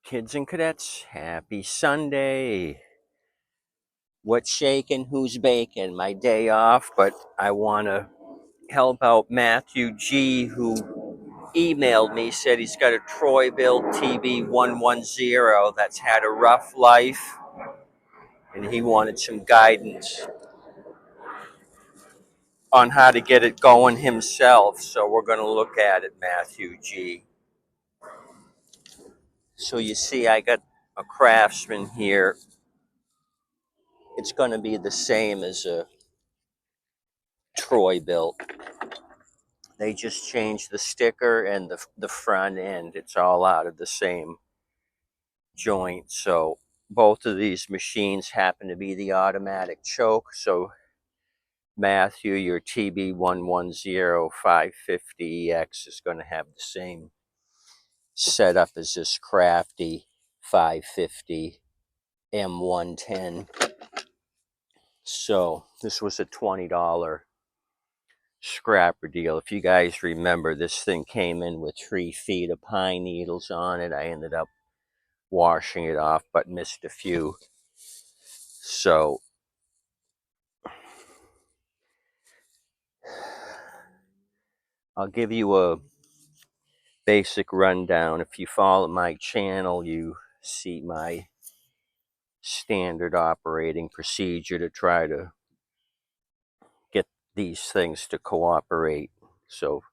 Kids and cadets, happy Sunday. What's shaking? Who's baking? My day off, but I want to help out Matthew G, who emailed me, said he's got a Troy-Bilt TB110 that's had a rough life, and he wanted some guidance on how to get it going himself. So we're going to look at it, Matthew G. So you see, I got a Craftsman here. It's going to be the same as a Troy-Bilt. They just changed the sticker and the front end. It's all out of the same joint. So both of these machines happen to be the automatic choke. So Matthew, your TB110 550EX is going to have the same setup as this crafty 550 M110. So this was a $20 scrapper deal. If you guys remember, this thing came in with 3 feet of pine needles on it. I ended up washing it off, but missed a few. So I'll give you a basic rundown. If you follow my channel, you see my standard operating procedure to try to get these things to cooperate. So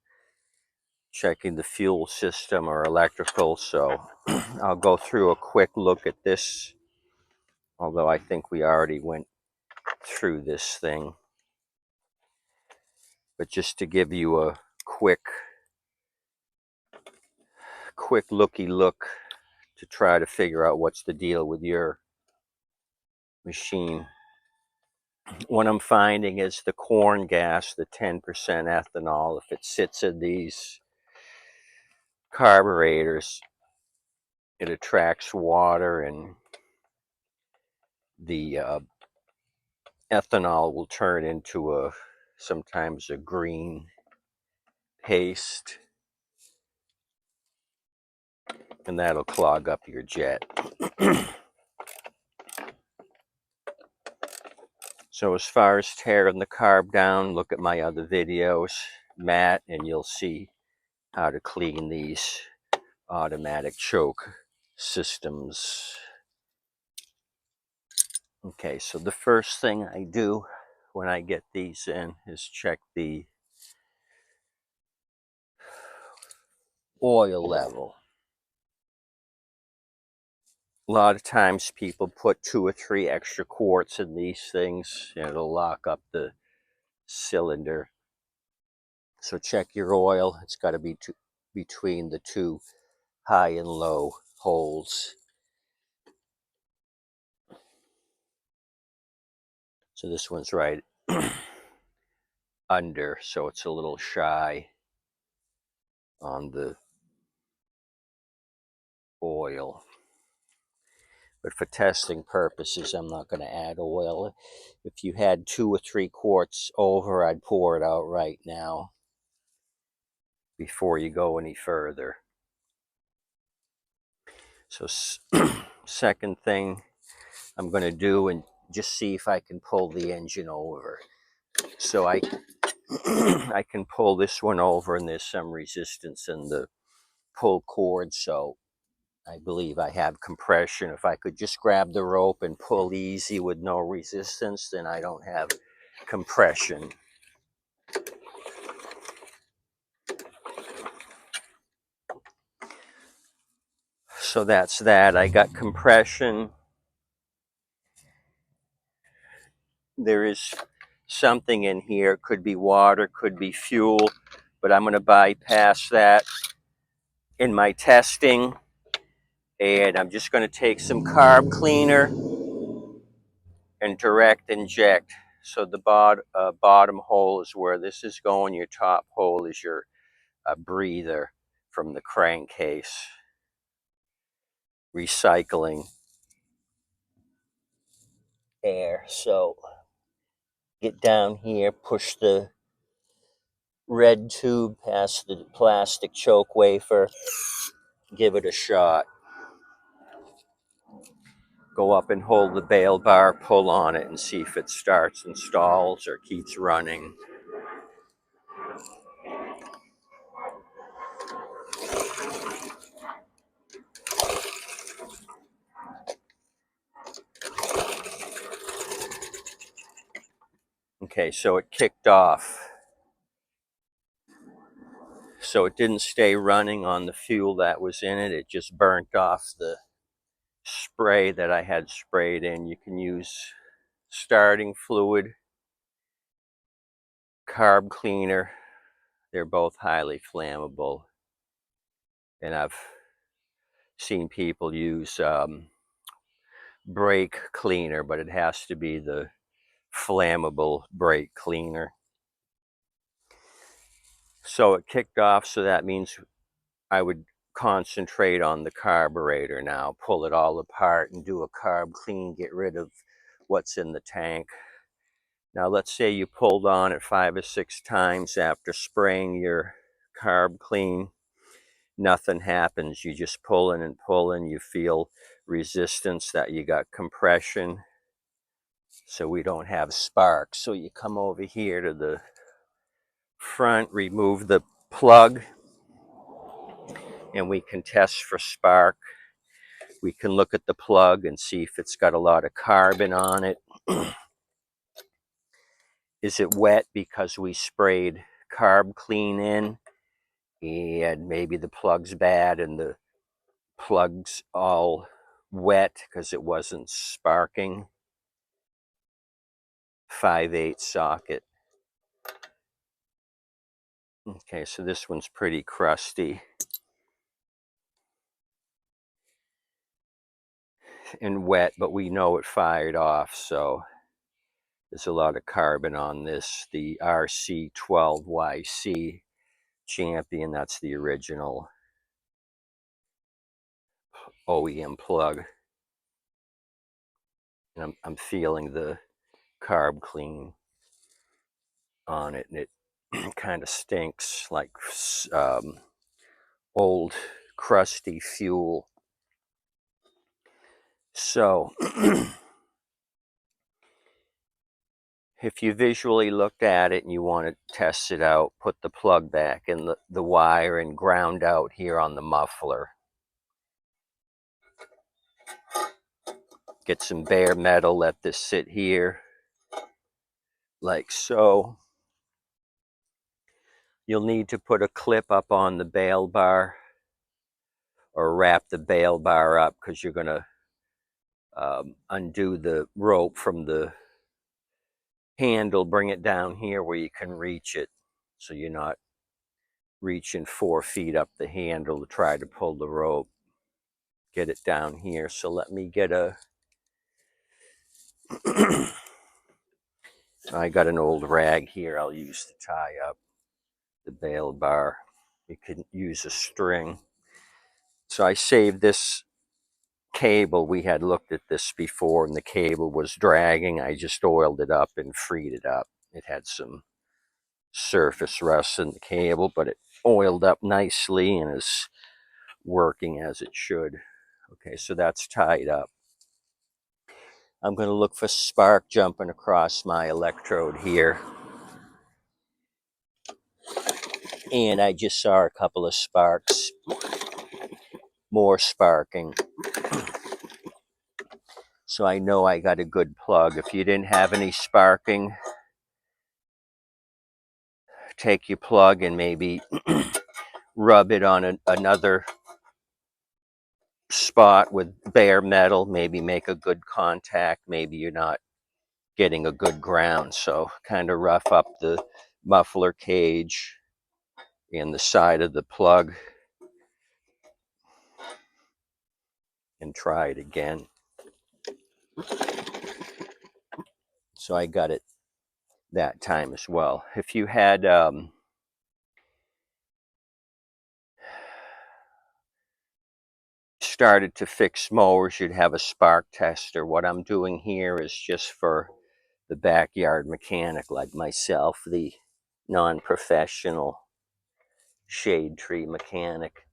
checking the fuel system or electrical. So I'll go through a quick look at this, although I think we already went through this thing. But just to give you a quick looky look to try to figure out what's the deal with your machine. What I'm finding is the corn gas, the 10% ethanol, if it sits in these carburetors, it attracts water, and the ethanol will turn into sometimes a green paste, and that'll clog up your jet. So as far as tearing the carb down, look at my other videos, Matt, and you'll see how to clean these automatic choke systems. Okay, so the first thing I do when I get these in is check the oil level. A lot of times people put 2 or 3 extra quarts in these things, and it'll lock up the cylinder. So check your oil. It's got to be between the 2 high and low holes. So this one's right under, so it's a little shy on the oil. But for testing purposes, I'm not going to add oil. If you had 2 or 3 quarts over, I'd pour it out right now before you go any further. So second thing I'm going to do, and just see if I can pull the engine over. So I can pull this one over, and there's some resistance in the pull cord, so I believe I have compression. If I could just grab the rope and pull easy with no resistance, then I don't have compression. So that's that. I got compression. There is something in here. Could be water, could be fuel, but I'm going to bypass that in my testing. And I'm just going to take some carb cleaner and direct inject. So the bottom hole is where this is going. Your top hole is your breather from the crankcase. Recycling air. So get down here, push the red tube past the plastic choke wafer, give it a shot. go up and hold the bail bar, pull on it, and see if it starts and stalls or keeps running. Okay, so it kicked off. So it didn't stay running on the fuel that was in it. It just burnt off the spray that I had sprayed in. You can use starting fluid, carb cleaner. They're both highly flammable. And I've seen people use brake cleaner, but it has to be the flammable brake cleaner. So it kicked off, so that means I would concentrate on the carburetor now, pull it all apart and do a carb clean, get rid of what's in the tank. Now let's say you pulled on it 5 or 6 times after spraying your carb clean. Nothing happens. You just pulling and pulling. You feel resistance, that you got compression, so we don't have sparks. So you come over here to the front, remove the plug, and we can test for spark. We can look at the plug and see if it's got a lot of carbon on it. Is it wet because we sprayed carb clean in, and maybe the plug's bad and the plug's all wet because it wasn't sparking. 5/8 socket. Okay, so this one's pretty crusty and wet, but we know it fired off, so there's a lot of carbon on this. The RC12YC Champion, that's the original OEM plug. And I'm feeling the carb clean on it, and it kind of stinks like old crusty fuel. So if you visually looked at it and you want to test it out, put the plug back in the wire and ground out here on the muffler. Get some bare metal, let this sit here like so. You'll need to put a clip up on the bail bar or wrap the bail bar up, because you're going to undo the rope from the handle, bring it down here where you can reach it, so you're not reaching 4 feet up the handle to try to pull the rope. Get it down here. So let me get a I got an old rag here I'll use to tie up the bail bar. You can use a string. So I saved this cable. We had looked at this before and the cable was dragging. I just oiled it up and freed it up. It had some surface rust in the cable, but it oiled up nicely and is working as it should. Okay, so that's tied up. I'm going to look for spark jumping across my electrode here. And I just saw a couple of sparks, more sparking. So I know I got a good plug. If you didn't have any sparking, take your plug and maybe rub it on another spot with bare metal. Maybe make a good contact. Maybe you're not getting a good ground. So kind of rough up the muffler cage and the side of the plug and try it again. So I got it that time as well. If you had started to fix mowers, you'd have a spark tester. What I'm doing here is just for the backyard mechanic like myself, the non-professional shade tree mechanic.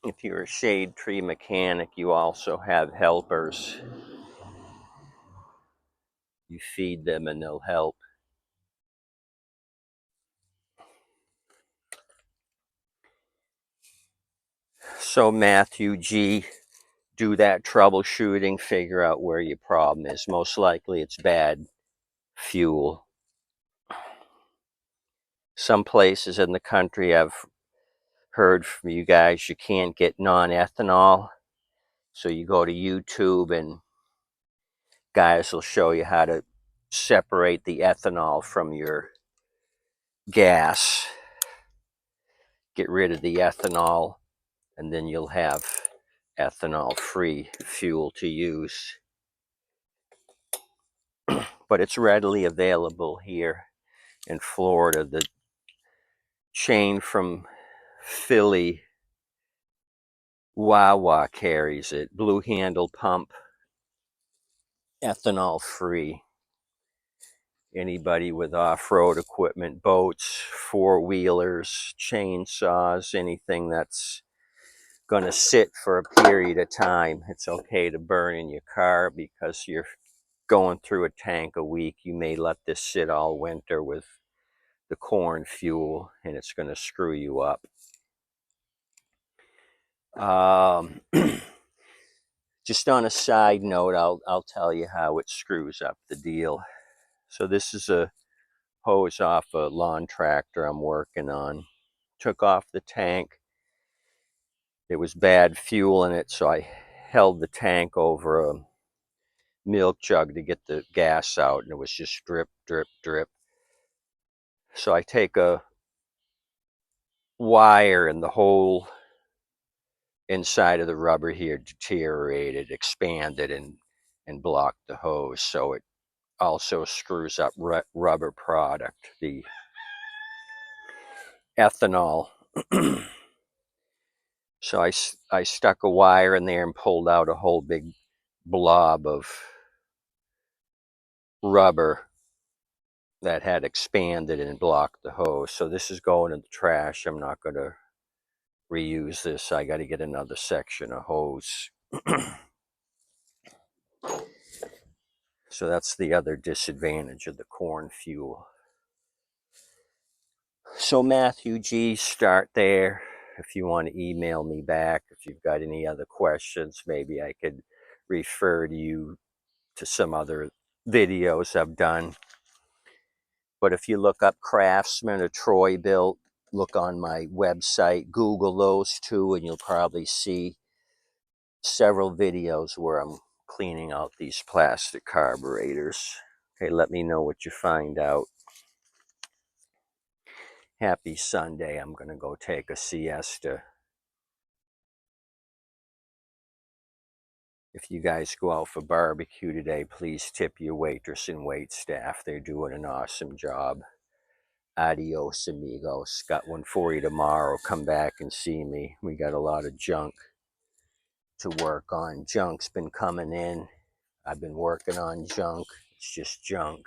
If you're a shade tree mechanic, you also have helpers. You feed them and they'll help. So Matthew G, do that troubleshooting, figure out where your problem is. Most likely it's bad fuel. Some places in the country, I've heard from you guys, you can't get non-ethanol. So you go to YouTube and guys will show you how to separate the ethanol from your gas. Get rid of the ethanol, and then you'll have ethanol-free fuel to use. But it's readily available here in Florida. The chain from Philly, Wawa, carries it. Blue Handle pump, ethanol-free. Anybody with off-road equipment, boats, four-wheelers, chainsaws, anything that's going to sit for a period of time, it's okay to burn in your car because you're going through a tank a week. You may let this sit all winter with the corn fuel and it's going to screw you up. Just on a side note, I'll tell you how it screws up the deal. So this is a hose off a lawn tractor I'm working on. Took off the tank. There was bad fuel in it, so I held the tank over a milk jug to get the gas out, and it was just drip, drip, drip. So I take a wire, and the whole inside of the rubber here deteriorated, expanded, and blocked the hose. So it also screws up rubber product, the ethanol. So I stuck a wire in there and pulled out a whole big blob of rubber that had expanded and blocked the hose. So this is going in the trash. I'm not going to reuse this. I got to get another section of hose. So that's the other disadvantage of the corn fuel. So Matthew G, start there. If you want to email me back, if you've got any other questions, maybe I could refer to you to some other videos I've done. But if you look up Craftsman or Troy-Bilt, look on my website, Google those two, and you'll probably see several videos where I'm cleaning out these plastic carburetors. Okay, let me know what you find out. Happy Sunday. I'm going to go take a siesta. If you guys go out for barbecue today, please tip your waitress and wait staff. They're doing an awesome job. Adios, amigos. Got one for you tomorrow. Come back and see me. We got a lot of junk to work on. Junk's been coming in. I've been working on junk. It's just junk.